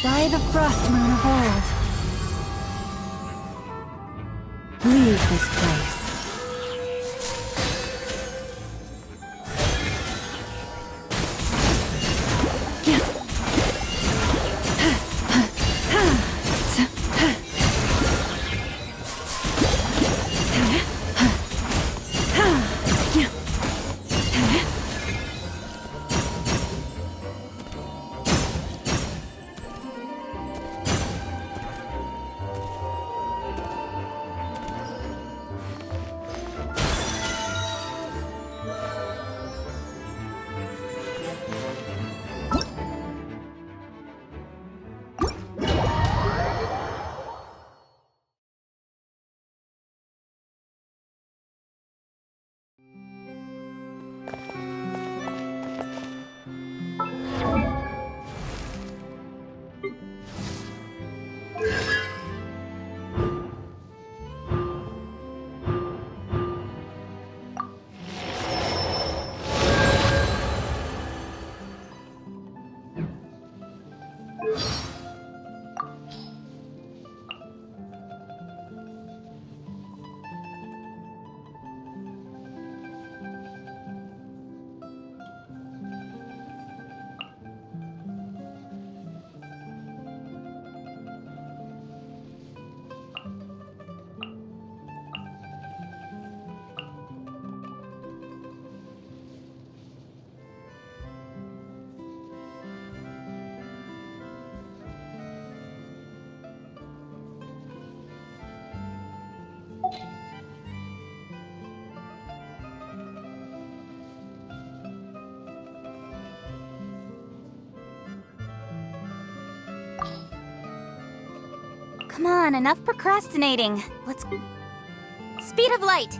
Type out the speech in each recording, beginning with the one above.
By the frost moon of old. Leave this place. Come on, enough procrastinating. Let's... Speed of light!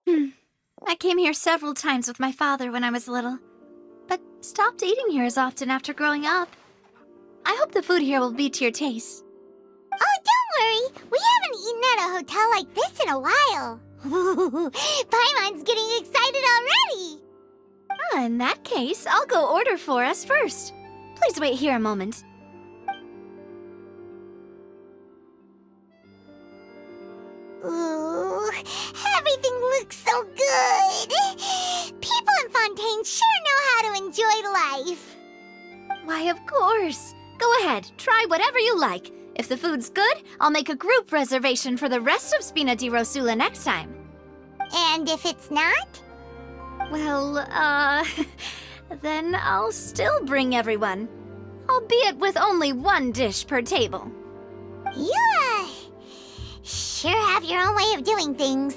I came here several times with my father when I was little, but stopped eating here as often after growing up. I hope the food here will be to your taste. Oh, don't worry. We haven't eaten at a hotel like this in a while. Paimon's getting excited already. In that case, I'll go order for us first. Please wait here a moment. Ooh, everything looks so good. People in Fontaine sure know how to enjoy life. Why, of course. Go ahead, try whatever you like. If the food's good, I'll make a group reservation for the rest of Spina di Rosula next time. And if it's not? Well, then I'll still bring everyone. Albeit with only one dish per table. You, sure have your own way of doing things.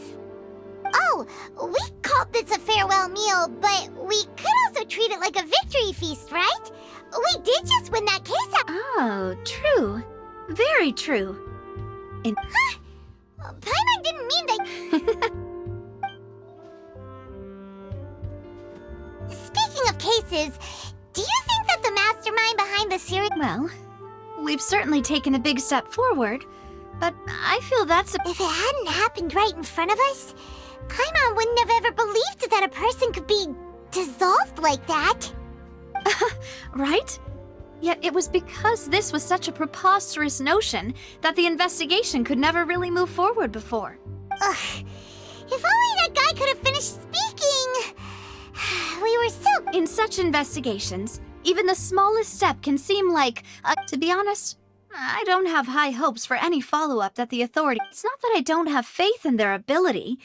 Oh, we called this a farewell meal, but we could also treat it like a victory feast, right? We did just win that case out. Oh, true. Very true. Huh? Paimon didn't mean that. Speaking of cases, do you think that the mastermind behind the series... Well, we've certainly taken a big step forward, but I feel that's a... If it hadn't happened right in front of us, Paimon wouldn't have ever believed that a person could be dissolved like that. Right? Yet it was because this was such a preposterous notion that the investigation could never really move forward before. Ugh. If only that guy could have finished speaking. We were so... In such investigations, even the smallest step can seem like... to be honest, I don't have high hopes for any follow-up that the authorities... It's not that I don't have faith in their ability.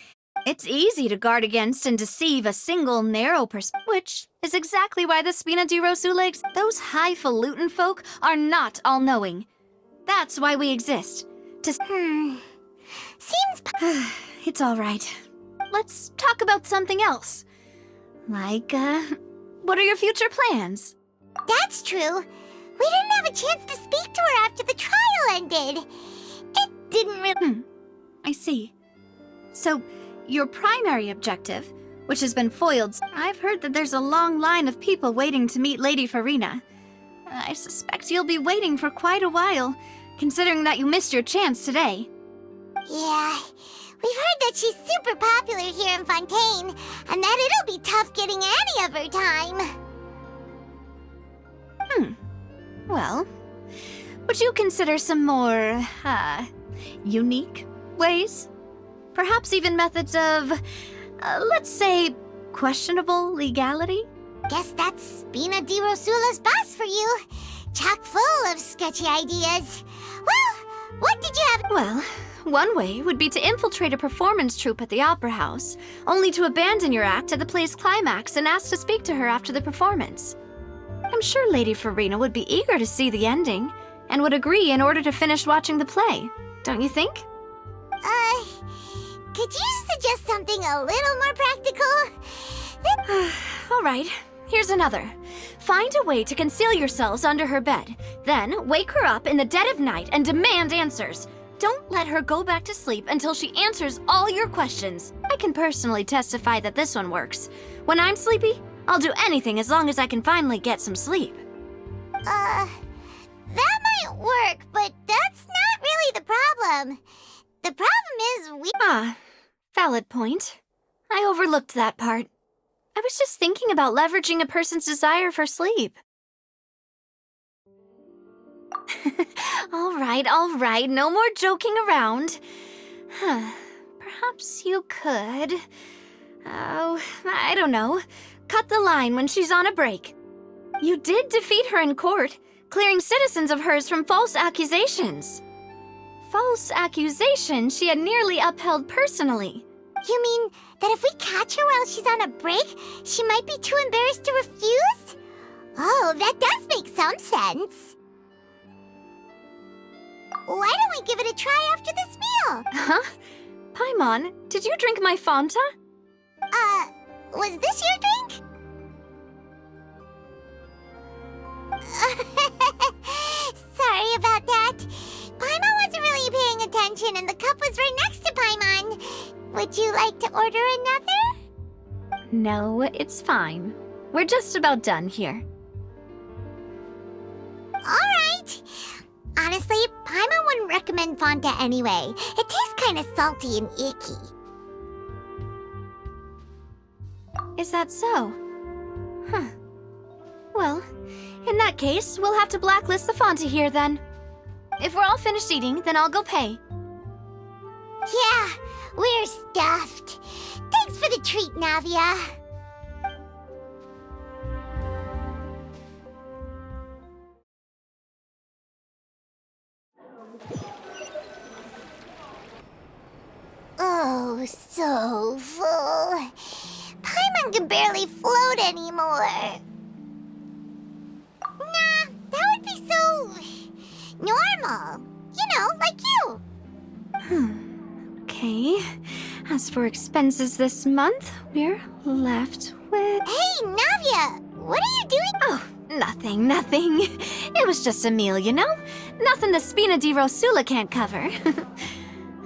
It's easy to guard against and deceive a single narrow perspective, which is exactly why the Spina di Rosula exists. Those highfalutin folk are not all-knowing. That's why we exist. To... Seems... It's all right. Let's talk about something else. Like, what are your future plans? That's true. We didn't have a chance to speak to her after the trial ended. It didn't really... I see. So, your primary objective, which has been foiled... I've heard that there's a long line of people waiting to meet Lady Farina. I suspect you'll be waiting for quite a while, considering that you missed your chance today. Yeah, we've heard that she's super popular here in Fontaine, and that it'll be tough getting any of her time. Well, would you consider some more, unique ways? Perhaps even methods of, let's say, questionable legality? Guess that's Spina di Rosula's boss for you. Chock full of sketchy ideas. Well, what did you have? Well, one way would be to infiltrate a performance troupe at the Opera House, only to abandon your act at the play's climax and ask to speak to her after the performance. I'm sure Lady Farina would be eager to see the ending, and would agree in order to finish watching the play. Don't you think? Could you suggest something a little more practical? All right, here's another. Find a way to conceal yourselves under her bed. Then wake her up in the dead of night and demand answers. Don't let her go back to sleep until she answers all your questions. I can personally testify that this one works. When I'm sleepy, I'll do anything as long as I can finally get some sleep. That might work, but that's not really the problem. The problem is Valid point. I overlooked that part. I was just thinking about leveraging a person's desire for sleep. All right, no more joking around. Perhaps you could... I don't know. Cut the line when she's on a break. You did defeat her in court, clearing citizens of hers from false accusations. False accusation she had nearly upheld personally. You mean that if we catch her while she's on a break, she might be too embarrassed to refuse? Oh, that does make some sense. Why don't we give it a try after this meal? Huh? Paimon, did you drink my Fanta? Was this your drink? Sorry about that. Paimon wasn't really paying attention and the cup was right next to Paimon. We Would you like to order another? No, it's fine. We're just about done here. Alright. Honestly, Paimon wouldn't recommend Fanta anyway. It tastes kind of salty and icky. Is that so? Huh. Well, in that case, we'll have to blacklist the Fanta here then. If we're all finished eating, then I'll go pay. Yeah, we're stuffed. Thanks for the treat, Navia. Oh, so full. Paimon can barely float anymore. Nah, that would be so normal. You know, like you. Okay. As for expenses this month, we're left with... Hey, Navia, what are you doing? Oh, nothing. It was just a meal, you know? Nothing the Spina di Rosula can't cover.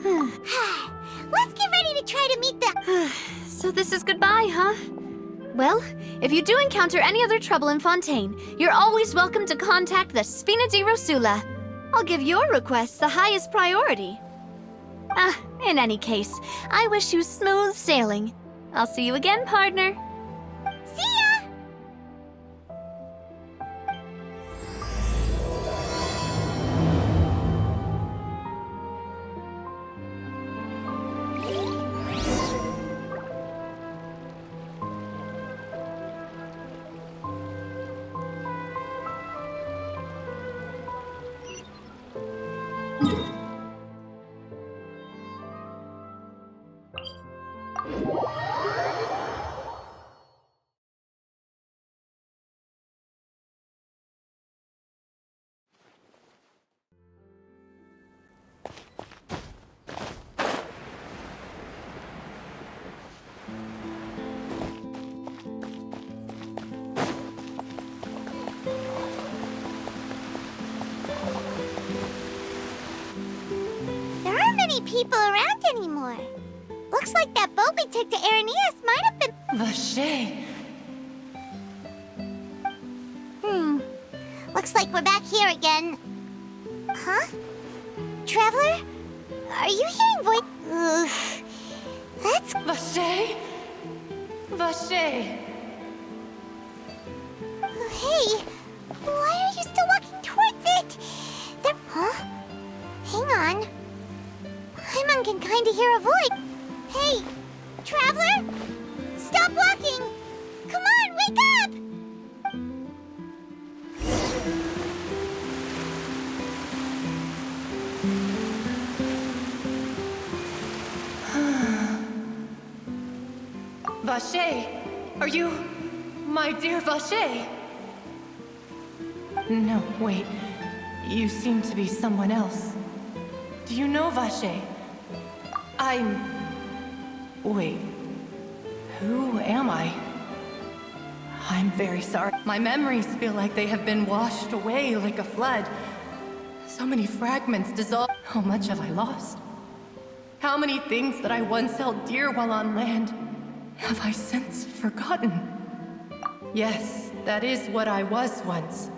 Let's get ready to try to meet the... So this is goodbye, huh? Well, if you do encounter any other trouble in Fontaine, you're always welcome to contact the Spina di Rosula. I'll give your request the highest priority. In any case, I wish you smooth sailing. I'll see you again, partner. See ya! There aren't many people around anymore. Looks like that boat we took to Araneus might have been... Vache! Looks like we're back here again. Huh? Traveler? Are you hearing voice... Ugh. That's... Vache! Vache! Hey, why are you still walking towards it? There... Huh? Hang on. Paimon can kinda hear a voice. Hey, Traveler? Stop walking! Come on, wake up! Vache! Are you... my dear Vache? No, wait. You seem to be someone else. Do you know Vache? Wait. Who am I? I'm very sorry. My memories feel like they have been washed away like a flood. So many fragments dissolved. How much have I lost? How many things that I once held dear while on land have I since forgotten? Yes, that is what I was once.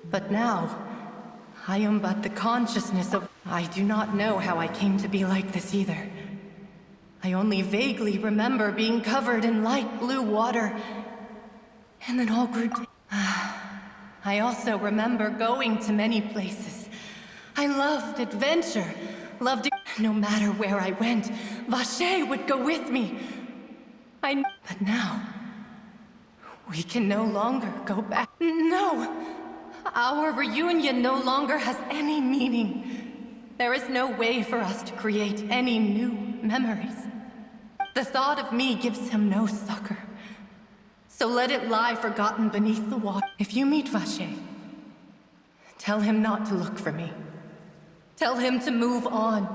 But now, I am but the consciousness of... I do not know how I came to be like this either. I only vaguely remember being covered in light blue water, and then all grew... I also remember going to many places. I loved adventure, loved... No matter where I went, Vache would go with me. But now, we can no longer go back. No! Our reunion no longer has any meaning. There is no way for us to create any new memories. The thought of me gives him no succor. So let it lie forgotten beneath the water. If you meet Vache, tell him not to look for me. Tell him to move on.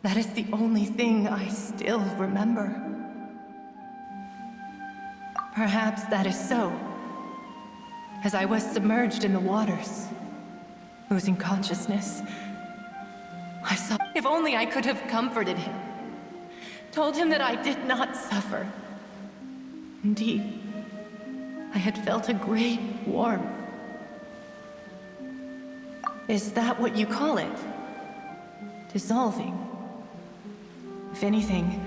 That is the only thing I still remember. Perhaps that is so. As I was submerged in the waters, losing consciousness, I saw... If only I could have comforted him. Told him that I did not suffer. Indeed, I had felt a great warmth. Is that what you call it? Dissolving? If anything,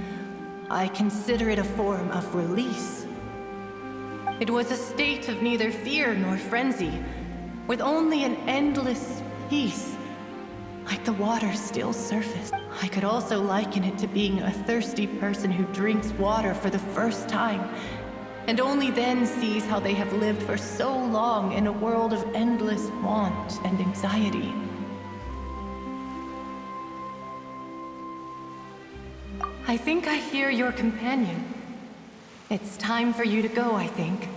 I consider it a form of release. It was a state of neither fear nor frenzy, with only an endless peace, like the water's still surface. I could also liken it to being a thirsty person who drinks water for the first time, and only then sees how they have lived for so long in a world of endless want and anxiety. I think I hear your companion. It's time for you to go, I think.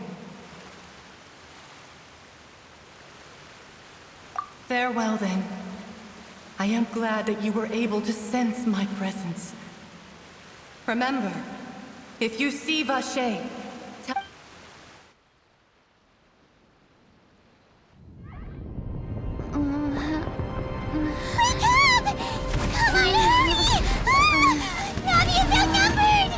Farewell, then. I am glad that you were able to sense my presence. Remember, if you see Vache, tell... Wake up! Come on, hurry! Navi is outnumbered!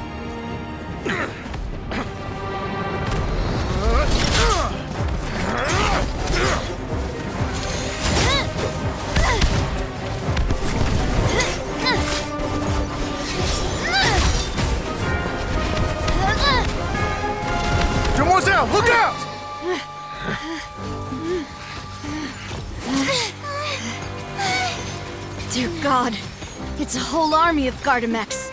Demoiselle, look out! Dear God, it's a whole army of Gardamex.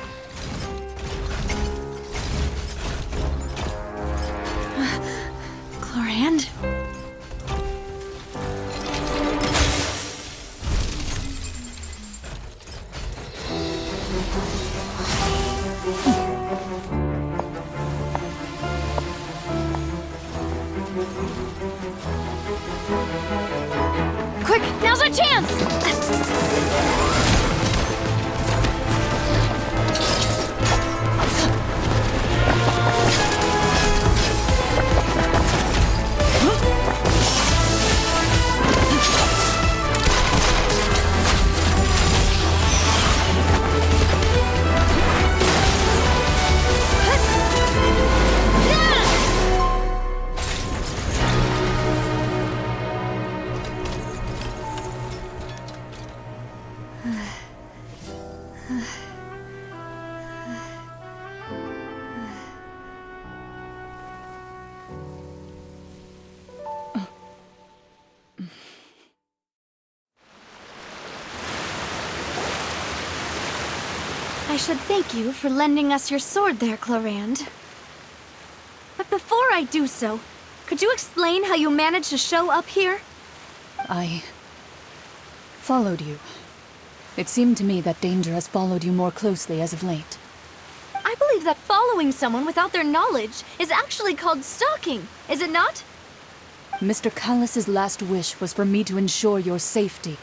Chlorand? Quick, now's our chance! I should thank you for lending us your sword there, Chlorand. But before I do so, could you explain how you managed to show up here? I followed you. It seemed to me that danger has followed you more closely as of late. I believe that following someone without their knowledge is actually called stalking, is it not? Mr. Callus's last wish was for me to ensure your safety,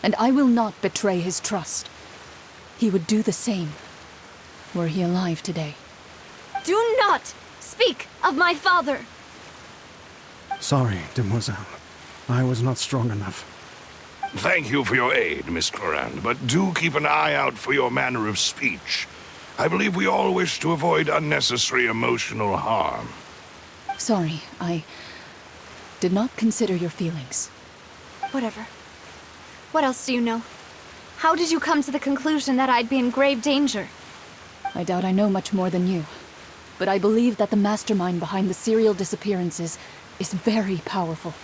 and I will not betray his trust. He would do the same, were he alive today. Do not speak of my father! Sorry, Demoiselle. I was not strong enough. Thank you for your aid, Miss Chlorand, but do keep an eye out for your manner of speech. I believe we all wish to avoid unnecessary emotional harm. Sorry, I did not consider your feelings. Whatever. What else do you know? How did you come to the conclusion that I'd be in grave danger? I doubt I know much more than you, but I believe that the mastermind behind the serial disappearances is very powerful.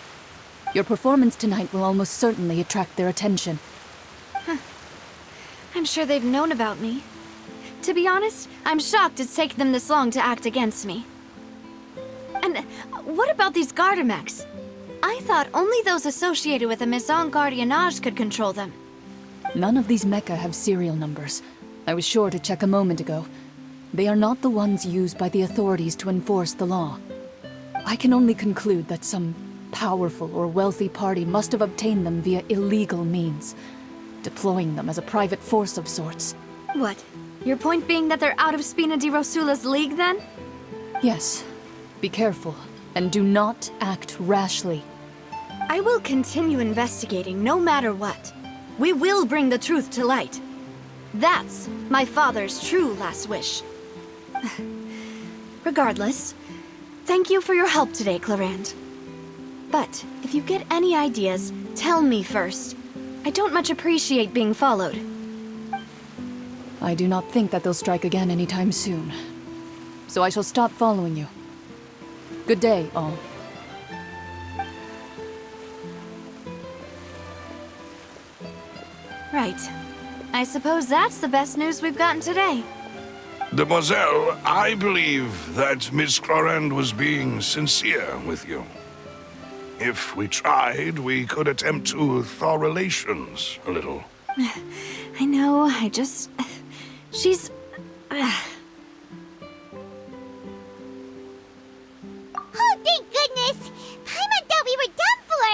Your performance tonight will almost certainly attract their attention. I'm sure they've known about me. To be honest, I'm shocked it's taken them this long to act against me. And what about these Gardamex? I thought only those associated with the Maison Gardiennage could control them. None of these mecha have serial numbers. I was sure to check a moment ago. They are not the ones used by the authorities to enforce the law. I can only conclude that some powerful or wealthy party must have obtained them via illegal means, deploying them as a private force of sorts. What? Your point being that they're out of Spina di Rosula's league, then? Yes. Be careful, and do not act rashly. I will continue investigating no matter what. We will bring the truth to light. That's my father's true last wish. Regardless, thank you for your help today, Clarand. But if you get any ideas, tell me first. I don't much appreciate being followed. I do not think that they'll strike again anytime soon. So I shall stop following you. Good day, all. Right. I suppose that's the best news we've gotten today. Demoiselle, I believe that Miss Clarand was being sincere with you. If we tried, we could attempt to thaw relations a little. I know, she's... Oh, thank goodness! Paimon thought we were done for!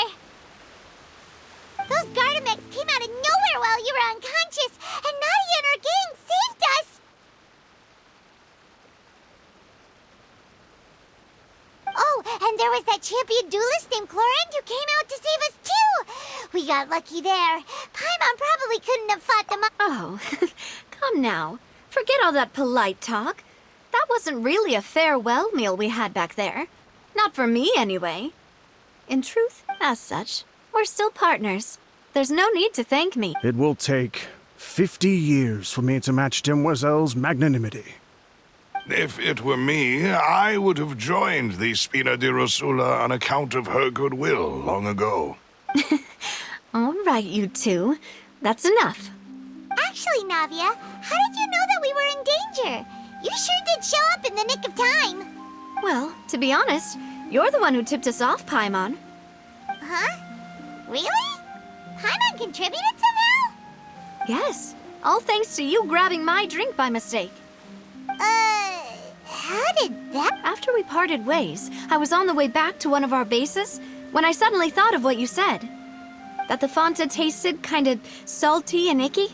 Those Gardamex came out of nowhere while you were unconscious, and Nadia and her gang saved us! Oh, and there was that champion duelist named Clarand who came out to save us too! We got lucky there. Paimon probably couldn't have fought them up. Oh, come now. Forget all that polite talk. That wasn't really a farewell meal we had back there. Not for me, anyway. In truth, as such, we're still partners. There's no need to thank me. It will take 50 years for me to match Demoiselle's magnanimity. If it were me, I would have joined the Spina di Rosula on account of her goodwill long ago. All right, you two. That's enough. Actually, Navia, how did you know that we were in danger? You sure did show up in the nick of time. Well, to be honest, you're the one who tipped us off, Paimon. Huh? Really? Paimon contributed somehow? Yes, all thanks to you grabbing my drink by mistake. How did that... After we parted ways, I was on the way back to one of our bases when I suddenly thought of what you said. That the Fanta tasted kind of salty and icky.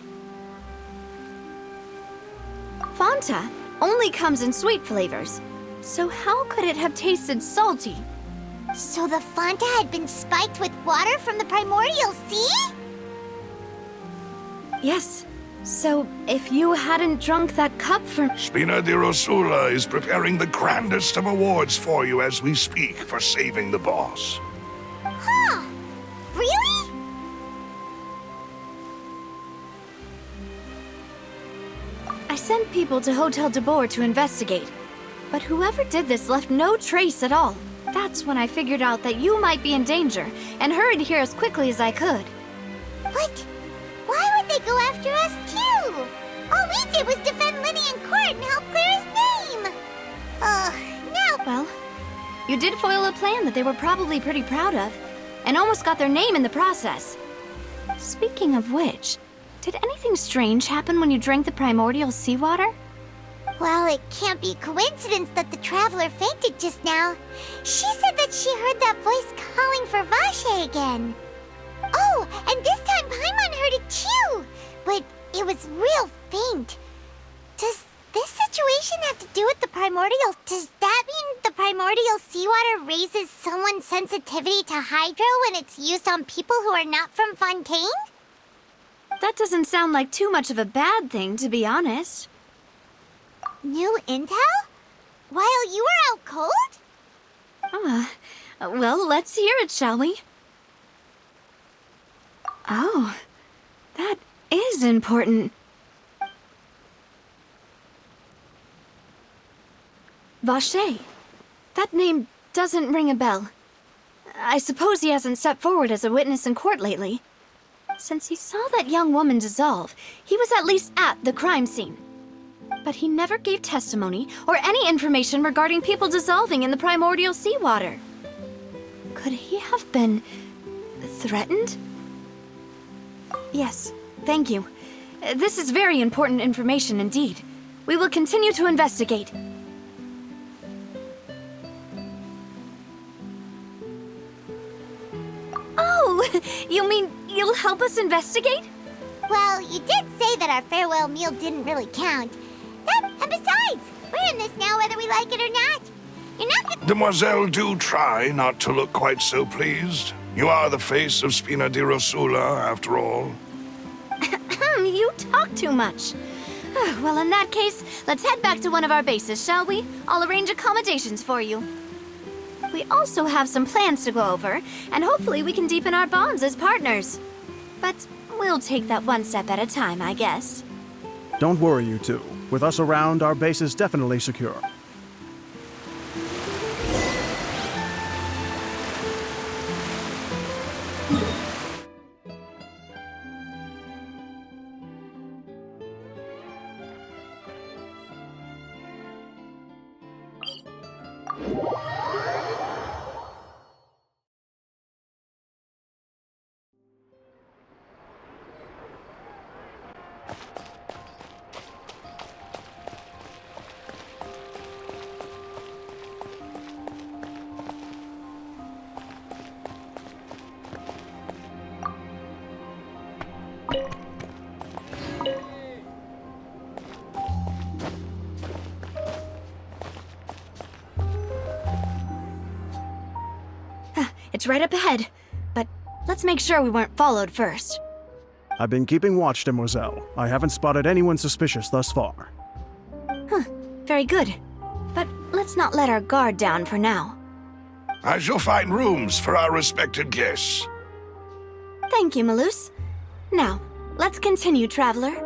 Fanta only comes in sweet flavors, so how could it have tasted salty? So the Fanta had been spiked with water from the primordial sea? Yes. So, if you hadn't drunk that cup from... Spina di Rosula is preparing the grandest of awards for you as we speak for saving the boss. Huh. Really? I sent people to Hotel de Boer to investigate, but whoever did this left no trace at all. That's when I figured out that you might be in danger and hurried here as quickly as I could. What? Why would they go after us too? All we did was defend Linny in court and help clear his name. Ugh, no. Well, you did foil a plan that they were probably pretty proud of, and almost got their name in the process. Speaking of which, did anything strange happen when you drank the primordial seawater? Well, it can't be coincidence that the traveler fainted just now. She said that she heard that voice calling for Vache again. Oh, and this time Paimon heard it too, but it was real faint. Does this situation have to do with the primordial? Does that mean the primordial seawater raises someone's sensitivity to hydro when it's used on people who are not from Fontaine? That doesn't sound like too much of a bad thing, to be honest. New intel? While you were out cold? Well, let's hear it, shall we? Oh, that is important. Vache. That name doesn't ring a bell. I suppose he hasn't stepped forward as a witness in court lately. Since he saw that young woman dissolve, he was at least at the crime scene. But he never gave testimony or any information regarding people dissolving in the primordial seawater. Could he have been threatened? Yes, thank you. This is very important information indeed. We will continue to investigate. Oh, you mean you'll help us investigate? Well, you did say that our farewell meal didn't really count. And besides, we're in this now whether we like it or not. You're not gonna... Demoiselle, do try not to look quite so pleased. You are the face of Spina di Rosula, after all. You talk too much. Well, in that case, let's head back to one of our bases, shall we? I'll arrange accommodations for you. We also have some plans to go over, and hopefully we can deepen our bonds as partners. But we'll take that one step at a time, I guess. Don't worry, you two. With us around, our base is definitely secure. It's right up ahead, but let's make sure we weren't followed first. I've been keeping watch, Demoiselle. I haven't spotted anyone suspicious thus far. Very good. But let's not let our guard down for now. I shall find rooms for our respected guests. Thank you, Malus. Now, let's continue, Traveler.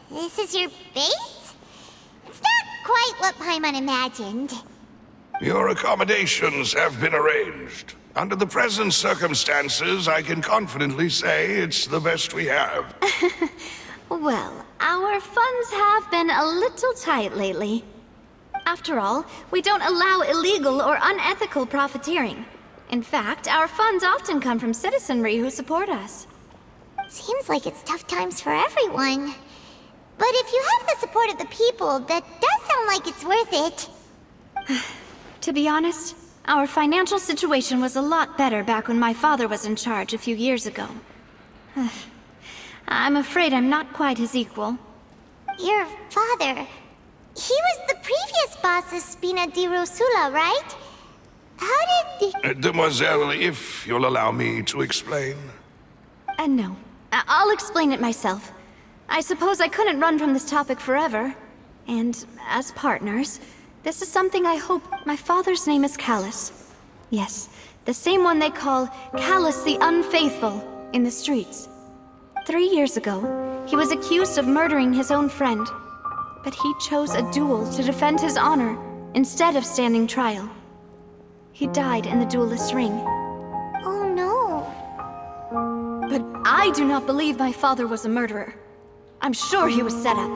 This is your base? It's not quite what Paimon imagined. Your accommodations have been arranged. Under the present circumstances, I can confidently say it's the best we have. Well, our funds have been a little tight lately. After all, we don't allow illegal or unethical profiteering. In fact, our funds often come from citizenry who support us. Seems like it's tough times for everyone. But if you have the support of the people, that does sound like it's worth it. To be honest, our financial situation was a lot better back when my father was in charge a few years ago. I'm afraid I'm not quite his equal. Your father... he was the previous boss of Spina di Rosula, right? How did... Demoiselle, if you'll allow me to explain. No. I'll explain it myself. I suppose I couldn't run from this topic forever. And as partners, this is something I hope... My father's name is Callus. Yes, the same one they call Callus the Unfaithful in the streets. 3 years ago, he was accused of murdering his own friend. But he chose a duel to defend his honor instead of standing trial. He died in the duelist's ring. Oh no. But I do not believe my father was a murderer. I'm sure he was set up.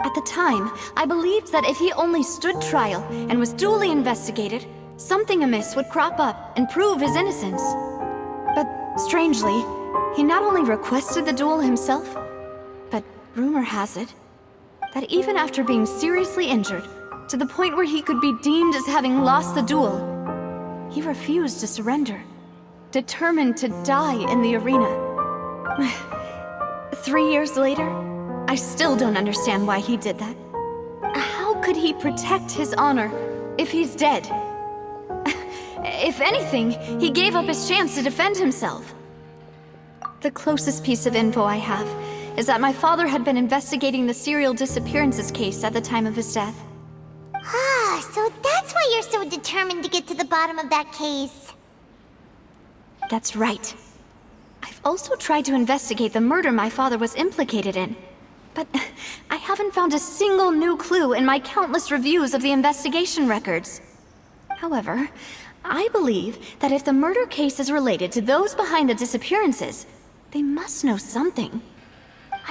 At the time, I believed that if he only stood trial and was duly investigated, something amiss would crop up and prove his innocence. But strangely, he not only requested the duel himself, but rumor has it that even after being seriously injured, to the point where he could be deemed as having lost the duel, he refused to surrender, determined to die in the arena. 3 years later, I still don't understand why he did that. How could he protect his honor if he's dead? If anything, he gave up his chance to defend himself. The closest piece of info I have is that my father had been investigating the serial disappearances case at the time of his death. Ah, so that's why you're so determined to get to the bottom of that case. That's right. I've also tried to investigate the murder my father was implicated in, but I haven't found a single new clue in my countless reviews of the investigation records. However, I believe that if the murder case is related to those behind the disappearances, they must know something.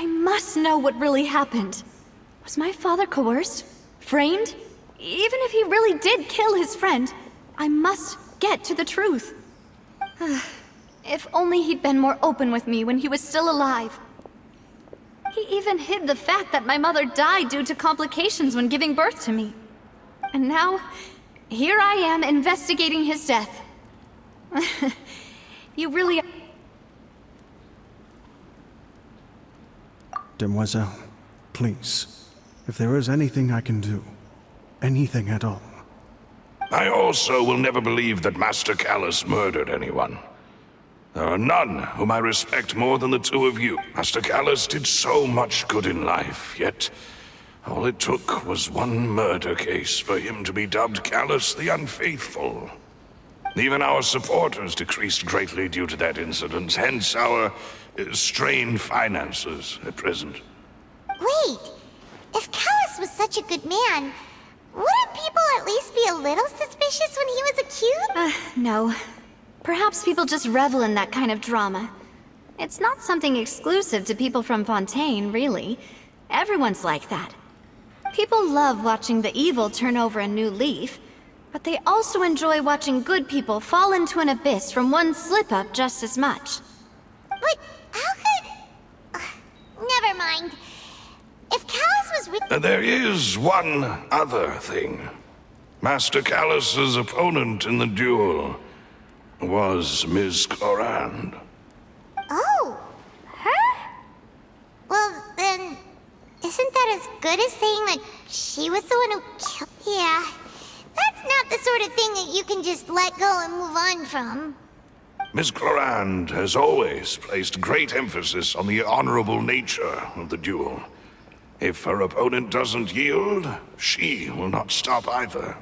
I must know what really happened. Was my father coerced? Framed? Even if he really did kill his friend, I must get to the truth. If only he'd been more open with me when he was still alive. He even hid the fact that my mother died due to complications when giving birth to me. And now, here I am investigating his death. You really... Demoiselle, please, if there is anything I can do, anything at all. I also will never believe that Master Callus murdered anyone. There are none whom I respect more than the two of you. Master Callus did so much good in life, yet all it took was one murder case for him to be dubbed Callus the Unfaithful. Even our supporters decreased greatly due to that incident, hence our strained finances at present. Wait, if Callus was such a good man, wouldn't people at least be a little suspicious when he was accused? No. Perhaps people just revel in that kind of drama. It's not something exclusive to people from Fontaine, really. Everyone's like that. People love watching the evil turn over a new leaf, but they also enjoy watching good people fall into an abyss from one slip-up just as much. But how could... never mind. If Callus was with... There is one other thing. Master Callus's opponent in the duel was Ms. Clorand. Oh, her? Well, then, isn't that as good as saying that she was the one who killed... Yeah, that's not the sort of thing that you can just let go and move on from. Ms. Clorand has always placed great emphasis on the honorable nature of the duel. If her opponent doesn't yield, she will not stop either.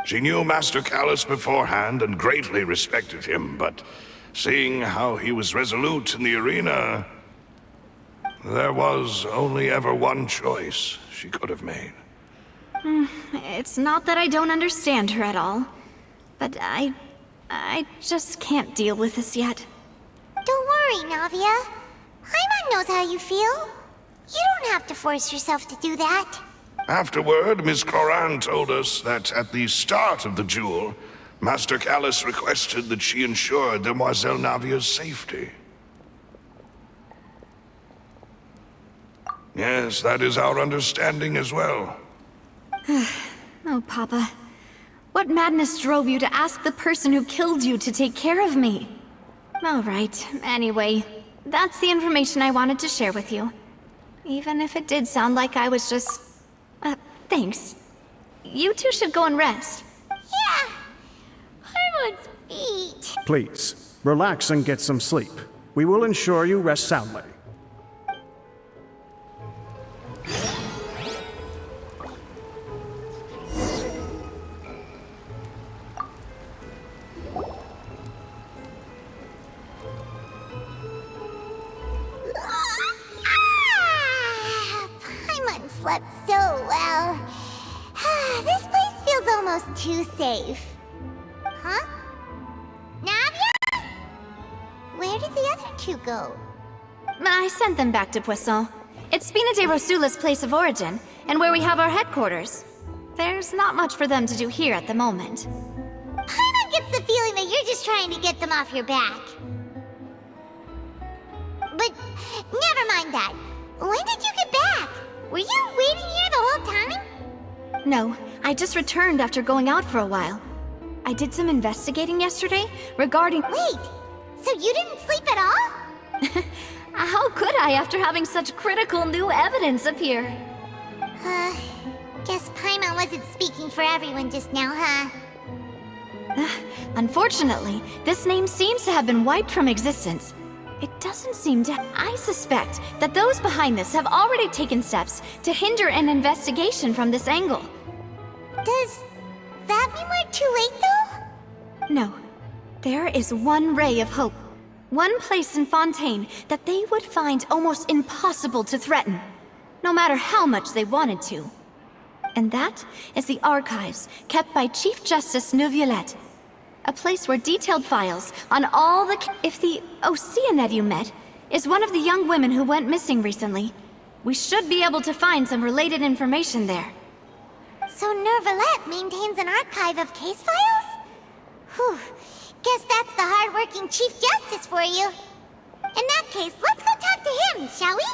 She knew Master Callus beforehand and greatly respected him, but seeing how he was resolute in the arena, there was only ever one choice she could have made. It's not that I don't understand her at all, but I just can't deal with this yet. Don't worry, Navia. Paimon knows how you feel. You don't have to force yourself to do that. Afterward, Miss Cloran told us that at the start of the duel, Master Callus requested that she ensure Demoiselle Navia's safety. Yes, that is our understanding as well. Oh, Papa. What madness drove you to ask the person who killed you to take care of me? All right, anyway, that's the information I wanted to share with you. Even if it did sound like I was just... thanks. You two should go and rest. Yeah. Paimon's feet. Please, relax and get some sleep. We will ensure you rest soundly. Paimon slept so well. This place feels almost too safe. Huh? Navia? Where did the other two go? I sent them back to Poisson. It's Spina de Rosula's place of origin, and where we have our headquarters. There's not much for them to do here at the moment. Paimon gets the feeling that you're just trying to get them off your back. But never mind that. When did you get back? Were you waiting here the whole time? No, I just returned after going out for a while. I did some investigating yesterday regarding... Wait, so you didn't sleep at all? How could I after having such critical new evidence appear? Guess Paimon wasn't speaking for everyone just now, huh? Unfortunately, this name seems to have been wiped from existence. It doesn't seem to... I suspect that those behind this have already taken steps to hinder an investigation from this angle. Does that mean we're too late, though? No. There is one ray of hope. One place in Fontaine that they would find almost impossible to threaten, no matter how much they wanted to. And that is the archives kept by Chief Justice Neuvillette. A place where detailed files on all the... If the Oceanette you met is one of the young women who went missing recently, we should be able to find some related information there. So Neuvillette maintains an archive of case files? Whew. Guess that's the hard-working Chief Justice for you. In that case, let's go talk to him, shall we?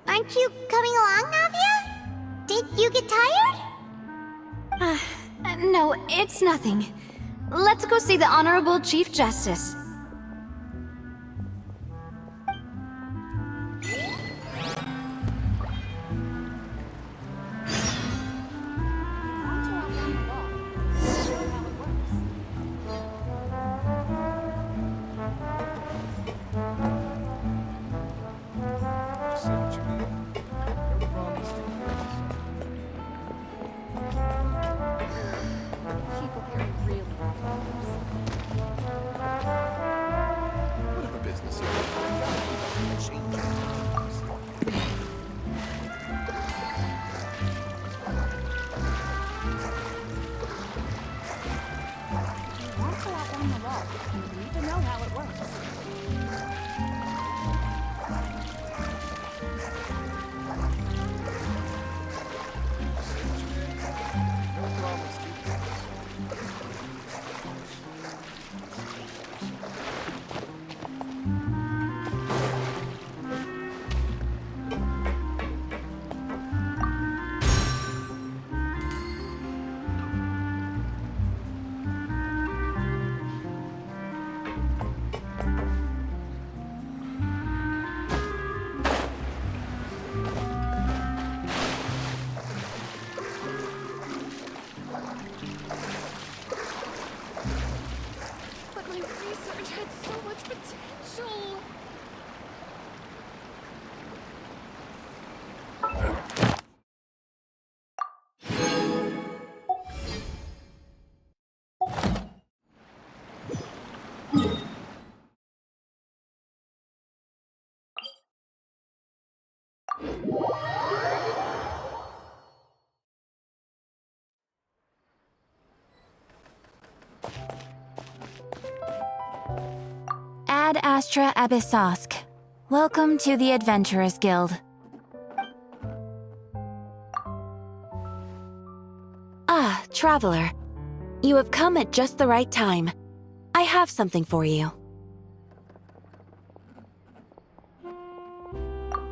Aren't you coming along, Navia? Did you get tired? No, it's nothing. Let's go see the Honorable Chief Justice. Whatever business you're in, change it. If you want to walk down the wall, you need to know how it works. No problem, Steve. But my research had so much potential. Ad Astra Abyssosk. Welcome to the Adventurers Guild. Ah, Traveler. You have come at just the right time. I have something for you.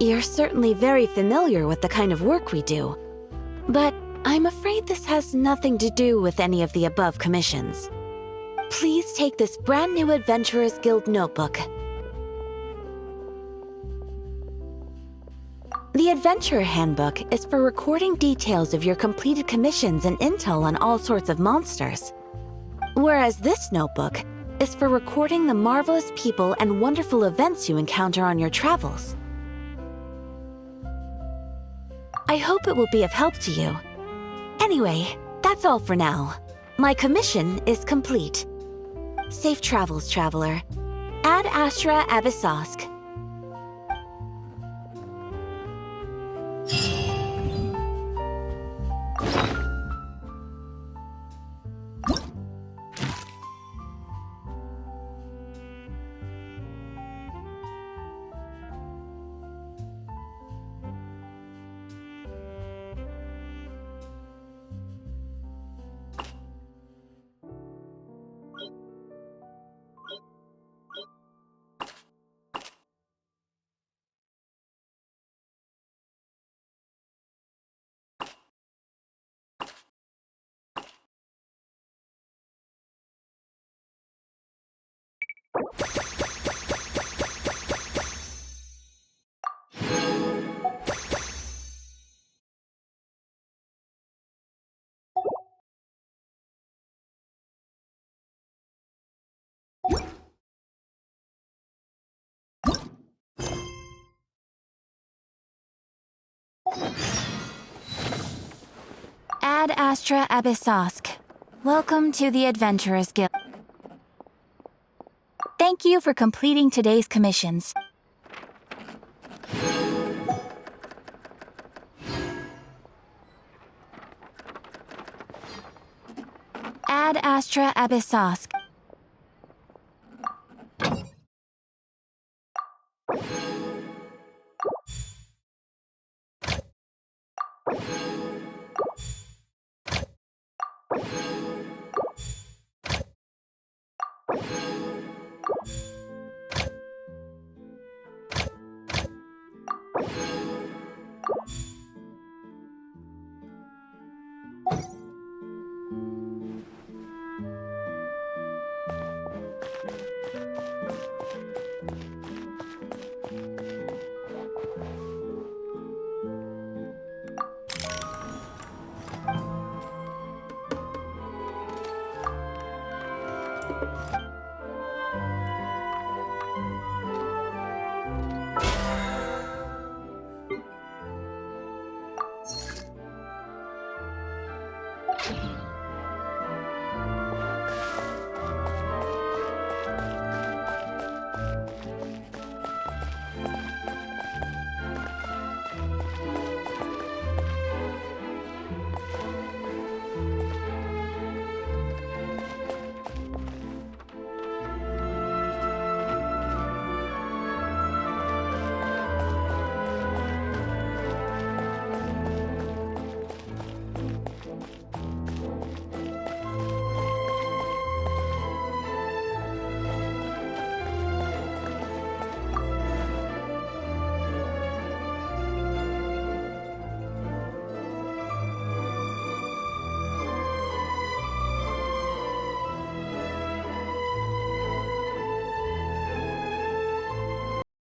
You're certainly very familiar with the kind of work we do, but I'm afraid this has nothing to do with any of the above commissions. Please take this brand new Adventurers Guild notebook. The Adventurer Handbook is for recording details of your completed commissions and intel on all sorts of monsters, whereas this notebook is for recording the marvelous people and wonderful events you encounter on your travels. I hope it will be of help to you. Anyway, that's all for now. My commission is complete. Safe travels, Traveler. Ad Astra Abyssosk. Ad Astra Abyssosk. Welcome to the Adventurers Guild. Thank you for completing today's commissions. Ad Astra Abyssosk.